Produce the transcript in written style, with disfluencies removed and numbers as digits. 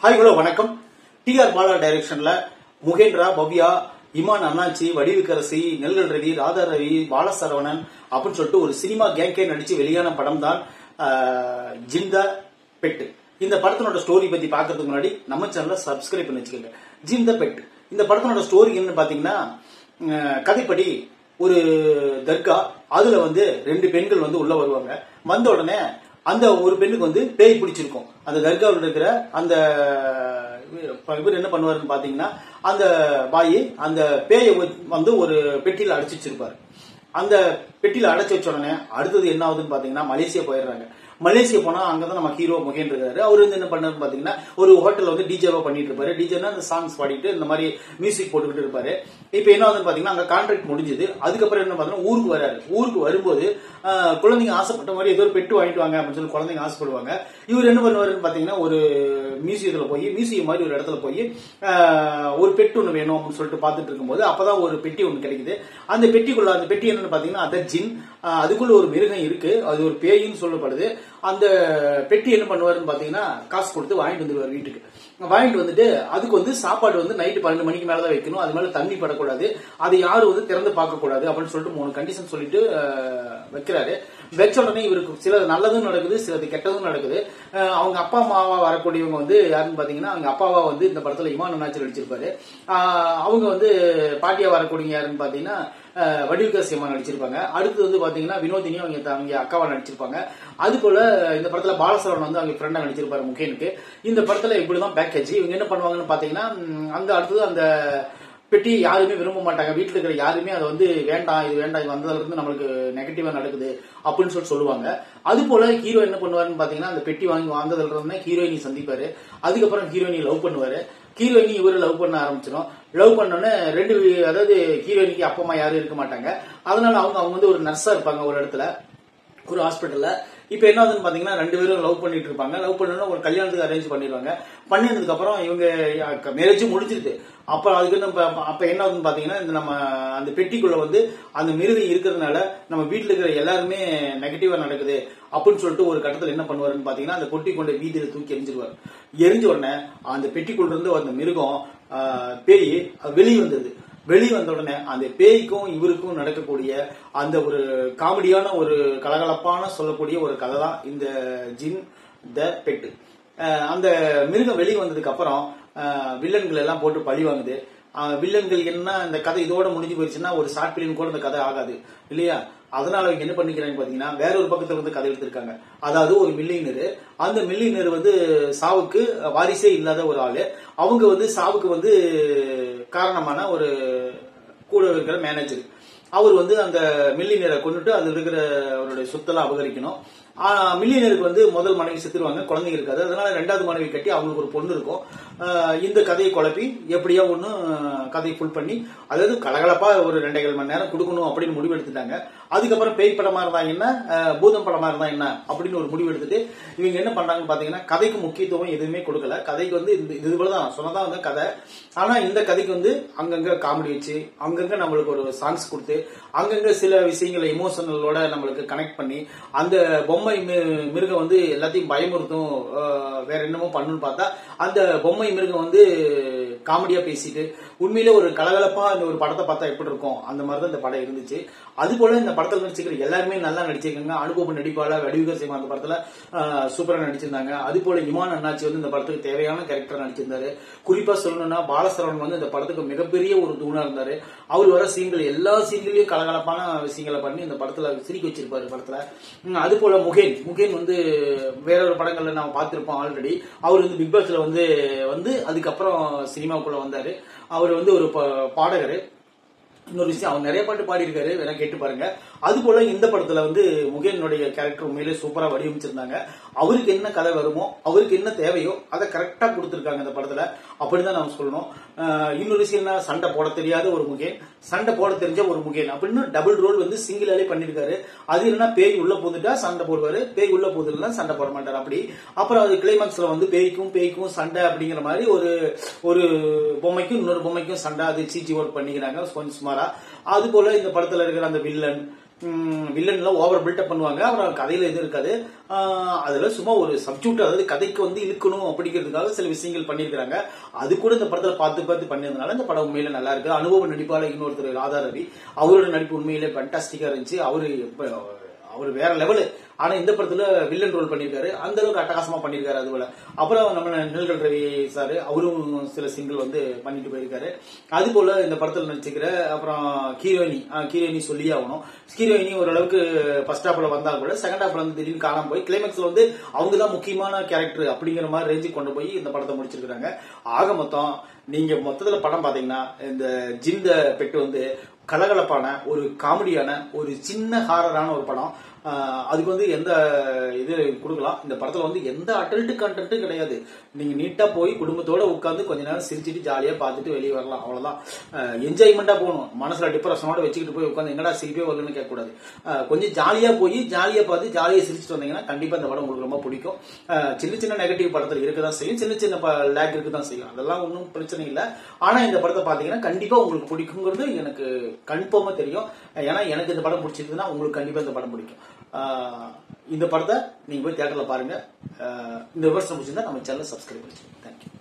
Hi hello வணக்கம். TR Bala டைரக்ஷன்ல முகேந்திரா, பவ்யா, இமான் அண்ணாச்சி, வடிவுக்கரசி, நெல்கள் ரவி, ராதா ரவி, பாலசரவணன் அப்படின்னு சொல்லிட்டு ஒரு சினிமா கேங்கே நடிச்சு வெளியான படம் தான் ஜிந்தா பெட். இந்த படத்தினோட ஸ்டோரி பத்தி பாக்கிறதுக்கு முன்னாடி நம்ம சேனலை சப்ஸ்கிரைப் பண்ணி வச்சுக்கோங்க. ஜிந்தா பெட் இந்த படத்தினோட ஸ்டோரி என்னன்னு பாத்தீங்கன்னா, கதைப்படி ஒரு தர்கா, அதுல ரெண்டு பெண்கள் உள்ள வருவாங்க. வந்த உடனே அந்த ஒரு பெண்ணுக்கு பேய் பிடிச்சிருக்கும். அந்த தர்காவில் இருக்கிற அந்த இவர் என்ன பண்ணுவாருன்னு பாத்தீங்கன்னா, அந்த பாய் அந்த பேயை ஒரு பெட்டியில அடைச்சு வச்சிருப்பாரு. அந்த பெட்டியில அடைச்சு வச்ச உடனே அடுத்தது என்ன ஆகுதுன்னு பாத்தீங்கன்னா, மலேசியா போயிடுறாங்க. மலேசியா போனா அங்கதான் நம்ம ஹீரோ முகேன் இருக்காரு. அவரு என்ன பண்ணாரு பாத்தீங்கன்னா, ஒரு ஹோட்டல்ல டிஜேவா பண்ணிட்டு இருப்பாரு. டிஜேனா அந்த சாங்ஸ் பாடிட்டு இந்த மாதிரி மியூசிக் போட்டுக்கிட்டு இருப்பாரு. இப்ப என்ன ஆகுதுன்னு பாத்தீங்கன்னா, அங்க கான்ட்ராக்ட் முடிஞ்சது. அதுக்கப்புறம் என்ன பாத்தீங்கன்னா, ஊருக்கு வராரு. ஊருக்கு வரும்போது குழந்தைங்க ஆசைப்பட்ட மாதிரி ஏதோ ஒரு பெட்டு வாங்கிட்டு வாங்க அப்படின்னு சொல்லி குழந்தைங்க ஆசைப்படுவாங்க. இவர் என்ன பண்ணுவாருன்னு பாத்தீங்கன்னா, ஒரு மியூசியத்துல போய், மியூசியம் மாதிரி ஒரு இடத்துல போய் ஒரு பெட்டு ஒண்ணு வேணும் அப்படின்னு சொல்லிட்டு பாத்துட்டு இருக்கும்போது அப்பதான் ஒரு பெட்டி ஒண்ணு கிடைக்குது. அந்த பெட்டிக்குள்ள, அந்த பெட்டி என்னன்னு பாத்தீங்கன்னா அத ஜின், அதுக்குள்ள ஒரு மிருகம் இருக்கு. அது ஒரு பேயின்னு சொல்லப்படுது. அந்த பெட்டி என்ன பண்ணுவாருன்னு பாத்தீங்கன்னா, காசு கொடுத்து வாங்கிட்டு வந்துருவாரு வீட்டுக்கு. வாங்கிட்டு வந்துட்டு அதுக்கு சாப்பாடு நைட்டு 12 மணிக்கு மேலதான் வைக்கணும். அது மேல தண்ணி படக்கூடாது. அதை யாரும் திறந்து பார்க்க கூடாது அப்படின்னு சொல்லிட்டு 3 கண்டிஷன் சொல்லிட்டு வைக்கிறாரு. வச்ச உடனே இவருக்கு சில நல்லதும் நடக்குது, சிலது கெட்டதும் நடக்குது. அவங்க அப்பா அம்மாவா வரக்கூடியவங்க யாருன்னு பாத்தீங்கன்னா, அவங்க அப்பாவா இந்த படத்துல இமான் அண்ணாச்சி நடிச்சிருப்பாரு. அவங்க பாட்டியா வரக்கூடிய யாருன்னு பாத்தீங்கன்னா வடிவுக்கரசி அம்மா நடிச்சிருப்பாங்க. அடுத்து பாத்தீங்கன்னா வினோதினி அவங்க அக்காவா நடிச்சிருப்பாங்க. அது போல இந்த படத்துல பாலசரவன் அவங்க ஃப்ரெண்டா நடிச்சிருப்பாரு முகேனுக்கு. இந்த படத்துல இப்படிதான் பேக்கேஜ். இவங்க என்ன பண்ணுவாங்கன்னு பாத்தீங்கன்னா, அடுத்தது அந்த பெட்டி யாருமே விரும்ப மாட்டாங்க. வீட்டுல இருக்கிற யாருமே அதை வேண்டாம், இது வேண்டாம், இது வந்ததுல இருந்து நம்மளுக்கு நெகட்டிவா நடக்குது அப்படின்னு சொல்லுவாங்க. அது போல ஹீரோ என்ன பண்ணுவாருன்னு பாத்தீங்கன்னா, அந்த பெட்டி வாங்கி வந்ததுல இருந்து ஹீரோயினி சந்திப்பாரு. அதுக்கப்புறம் ஹீரோயினி லவ் பண்ணுவாரு. ஹீரோயினி இவரு லவ் பண்ண ஆரம்பிச்சிடும். லவ் பண்ணோன்னு அதாவது ஹீரோயினிக்கு அப்பா அம்மா யாரும் இருக்க மாட்டாங்க. அதனால அவங்க ஒரு நர்ஸா இருப்பாங்க ஒரு இடத்துல, ஒரு ஹாஸ்பிட்டல்ல. இப்ப என்ன ஆகுதுன்னு பாத்தீங்கன்னா, ரெண்டு பேரும் லவ் பண்ணிட்டு இருப்பாங்க. லவ் பண்ணா ஒரு கல்யாணத்துக்கு அரேஞ்ச் பண்ணிடுவாங்க. பண்ணினதுக்கு அப்புறம் இவங்க மேரேஜும் முடிஞ்சிருது. அப்ப அதுக்கு அப்ப என்ன ஆகுதுன்னு பாத்தீங்கன்னா, இந்த நம்ம அந்த பெட்டிக்குள்ள அந்த மிருகம் இருக்கிறதுனால நம்ம வீட்டுல இருக்கிற எல்லாருமே நெகட்டிவா நடக்குது அப்படின்னு சொல்லிட்டு ஒரு கட்டத்துல என்ன பண்ணுவாருன்னு பாத்தீங்கன்னா, அந்த பொட்டி கொண்டு வீதியில தூக்கி எரிஞ்சிருவாரு. எரிஞ்ச உடனே அந்த பெட்டிக்குள்ள இருந்து அந்த மிருகம் பேய் வெளியே வந்தது. வெளியே வந்த உடனே அந்த பேய்க்கும் இவருக்கும் நடக்கக்கூடிய அந்த ஒரு காமெடியான ஒரு கலகலப்பான சொல்லக்கூடிய ஒரு கதை தான் இந்த ஜின் த பெட். அந்த மிருகம் வெளியே வந்ததுக்கு அப்புறம் வில்லன்கள் எல்லாம் போட்டு பழி வாங்குது. வில்லன்கள் என்ன, இந்த கதை இதோட முடிஞ்சு போயிருச்சுன்னா ஒரு ஷார்ட் பிலிம் கூட இந்த கதை ஆகாது இல்லையா? அதனால அவங்க என்ன பண்ணிக்கிறாங்க பாத்தீங்கன்னா, வேற ஒரு பக்கத்துல கதை எடுத்திருக்காங்க. அதாவது ஒரு மில்லியனர், அந்த மில்லியனர் சாவுக்கு வாரிசே இல்லாத ஒரு ஆளு. அவங்க சாவுக்கு காரணமான ஒரு கூட இருக்கிற மேனேஜர். அவர் அந்த மில்லியனரை கொண்டுட்டு அதுல இருக்கிற அவருடைய சொத்தெல்லாம் அபகரிக்கணும். மில்லியனருக்கு முதல் மனைவி செத்துருவாங்க, குழந்தைங்க இருக்காது. அதனால ரெண்டாவது மனைவி கட்டி அவங்களுக்கு ஒரு பொண்ணு இருக்கும். இந்த கதையை குழப்பி எப்படியா ஒண்ணு கதையை ஃபுல் பண்ணி, அதாவது கலகலப்பா ஒரு 2.5 மணி நேரம் கொடுக்கணும் அப்படின்னு முடிவு எடுத்துட்டாங்க. அதுக்கப்புறம் பேய் படமா இருந்தா என்ன, பூதம் படமா இருந்தா என்ன அப்படின்னு ஒரு முடிவு எடுத்துட்டு இவங்க என்ன பண்றாங்கன்னு பாத்தீங்கன்னா, கதைக்கு முக்கியத்துவம் எதுவுமே கொடுக்கல. கதைக்கு இது போலதான் சொன்னதான் கதை. ஆனா இந்த கதைக்கு அங்கங்க காமெடி வச்சு, அங்கங்க நம்மளுக்கு ஒரு சாங்ஸ் கொடுத்து, அங்கங்க சில விஷயங்களை எமோஷனலோட நம்மளுக்கு கனெக்ட் பண்ணி, அந்த பொம்மை மிருகம் எல்லாத்தையும் பயமுறுத்தும், வேற என்னமோ பண்ணுன்னு பார்த்தா அந்த பொம்மை மிருகம் காமெடியா பேசிட்டு உண்மையிலே ஒரு கலகலப்பா இந்த ஒரு படத்தை பார்த்தா எப்படி இருக்கும் அந்த மாதிரிதான் இந்த படம் இருந்துச்சு. அது போல இந்த படத்துல நடிச்சிருக்கிற எல்லாருமே நல்லா நடிச்சிருக்காங்க. அனுபவம் நடிப்பாள வடிவுகரசி அந்த படத்துல சூப்பரா நடிச்சிருந்தாங்க. அது போல இமான் அண்ணாச்சி இந்த படத்துக்கு தேவையான கேரக்டர் நடிச்சிருந்தாரு. குறிப்பா சொல்லணும்னா பாலசரவன் இந்த படத்துக்கு மிகப்பெரிய ஒரு தூணா இருந்தாரு. அவர் வர சீன்கள் எல்லா சீன்களையும் கலகலப்பான விஷயங்களை பண்ணி இந்த படத்துல சிரிக்க வச்சிருப்பாரு படத்துல. அது போல முகேன் வேற ஒரு படங்கள்ல நாம பார்த்திருப்போம் ஆல்ரெடி. அவர் பிக் பாஸ்ல அதுக்கப்புறம் சினிமாவுக்குள்ள வந்தாரு. அவர் ஒரு பாடகர். இன்னொரு விஷயம், அவர் நிறைய பாட்டு பாடி இருக்காரு, வேணா கேட்டு பாருங்க. அது போல இந்த படத்துல முகேனுடைய கேரக்டர் உண்மையிலே சூப்பரா வடிவமைச்சிருந்தாங்க. அவருக்கு என்ன கதை வருமோ, அவருக்கு என்ன தேவையோ அதை கரெக்டா கொடுத்திருக்காங்க இந்த படத்துல. அப்படிதான் நாம சொல்லணும். இன்னொரு விஷயம் என்ன, சண்டை போட தெரியாத ஒரு முகேன், சண்டை போட தெரிஞ்ச ஒரு முகேன் அப்படின்னு டபுள் ரோல் சிங்கிளாலே பண்ணிருக்காரு. அது இல்லைன்னா பேய் உள்ள போதுட்டா சண்டை போடுவாரு, பேய் உள்ள போதுன்னா சண்டை போட மாட்டாரு. அப்படி அப்புறம் அது கிளைமாக்ஸ்ல பேய்க்கும் சண்டை அப்படிங்கிற மாதிரி ஒரு பொம்மைக்கும் இன்னொரு பொம்மைக்கும் சண்டை, அது சீச்சி ஒர்க் பண்ணிக்கிறாங்க கொஞ்சம் சுமாரா. அது போல இந்த படத்துல இருக்கிற அந்த வில்லன், வில்லன்ல ஓவர் பில்டப் பண்ணுவாங்க. அப்புறம் கதையில எதுவும் இருக்காது. அதுல சும்மா ஒரு சப்ஜெக்ட், அதாவது கதைக்கு வந்து இழுக்கணும் அப்படிங்கிறதுக்காக சில விஷயங்கள் பண்ணிருக்காங்க. அது கூட இந்த படத்துல பார்த்து பண்ணிருந்தனால இந்த படம் உண்மையில நல்லா இருக்கு. அனுபவ நடிப்பாளர் இன்னொருத்தர் ராதா ரவி, அவரோட நடிப்பு உண்மையிலே ஃபேண்டாஸ்டிக்கா இருந்துச்சு. அவரு வேற லெவலு. ஆனா இந்த படத்துல வில்லன் ரோல் பண்ணிருக்காரு, அந்த அளவுக்கு அட்டகாசமா பண்ணிருக்காரு. அது போல அப்புறம் நம்ம நெல்கள் ரவி சாரு, அவரும் சில சிங்கிள் வந்து பண்ணிட்டு போயிருக்காரு. அது போல இந்த படத்துல நடிச்சுக்கிற அப்புறம் ஹீரோயினி சொல்லியே ஆகணும். ஹீரோயினி ஓரளவுக்கு ஃபர்ஸ்ட் ஹாப்ல வந்தா கூட செகண்ட் ஹாப்ல வந்து திடீர்னு காணாம போய் கிளைமேக்ஸ்ல வந்து அவங்க தான் முக்கியமான கேரக்டர் அப்படிங்கிற மாதிரி ரேஞ்சுக்கு கொண்டு போய் இந்த படத்தை முடிச்சிருக்காங்க. ஆக மொத்தம் நீங்க மொத்தத்துல படம் பாத்தீங்கன்னா இந்த ஜின் த பெட் வந்து கலகலப்பான ஒரு காமெடியான ஒரு சின்ன ஹாரரான ஒரு படம். அதுக்கு வந்து எந்த இது கொடுக்கலாம். இந்த படத்துல வந்து எந்த அடல்ட் கண்டென்ட்டும் கிடையாது. நீங்க நீட்டா போய் குடும்பத்தோட உட்கார்ந்து கொஞ்ச நேரம் சிரிச்சிட்டு ஜாலியா பார்த்துட்டு வெளியே வரலாம். அவ்வளவுதான். என்ஜாய்மெண்டா போகணும். மனசுல டிப்ரெஷனோட வச்சுக்கிட்டு போய் உட்காந்து என்னடா சிரிப்பே வரலன்னு கேட்க கூடாது. கொஞ்சம் ஜாலியா போய் ஜாலியா பார்த்து ஜாலியா சிரிச்சுட்டு வந்தீங்கன்னா கண்டிப்பா இந்த படம் உங்களுக்கு ரொம்ப பிடிக்கும். சின்ன நெகட்டிவ் படத்துல இருக்கதான் செய்யும், சின்ன லேக் இருக்குதான் செய்யும். அதெல்லாம் ஒன்றும் பிரச்சனை இல்லை. ஆனா இந்த படத்தை பாத்தீங்கன்னா கண்டிப்பா உங்களுக்கு பிடிக்குங்கிறது எனக்கு கன்ஃபார்மா தெரியும். ஏன்னா எனக்கு இந்த படம் பிடிச்சிருக்குன்னா உங்களுக்கு கண்டிப்பா இந்த படம் பிடிக்கும். இந்த படத்தை நீங்க போய் தியேட்டர்ல பாருங்க. இந்த விமர்சனம் பிடிச்சிருந்தா நம்ம சேனல் சப்ஸ்கிரைப் பண்ணிக்கோங்க. தேங்க்யூ.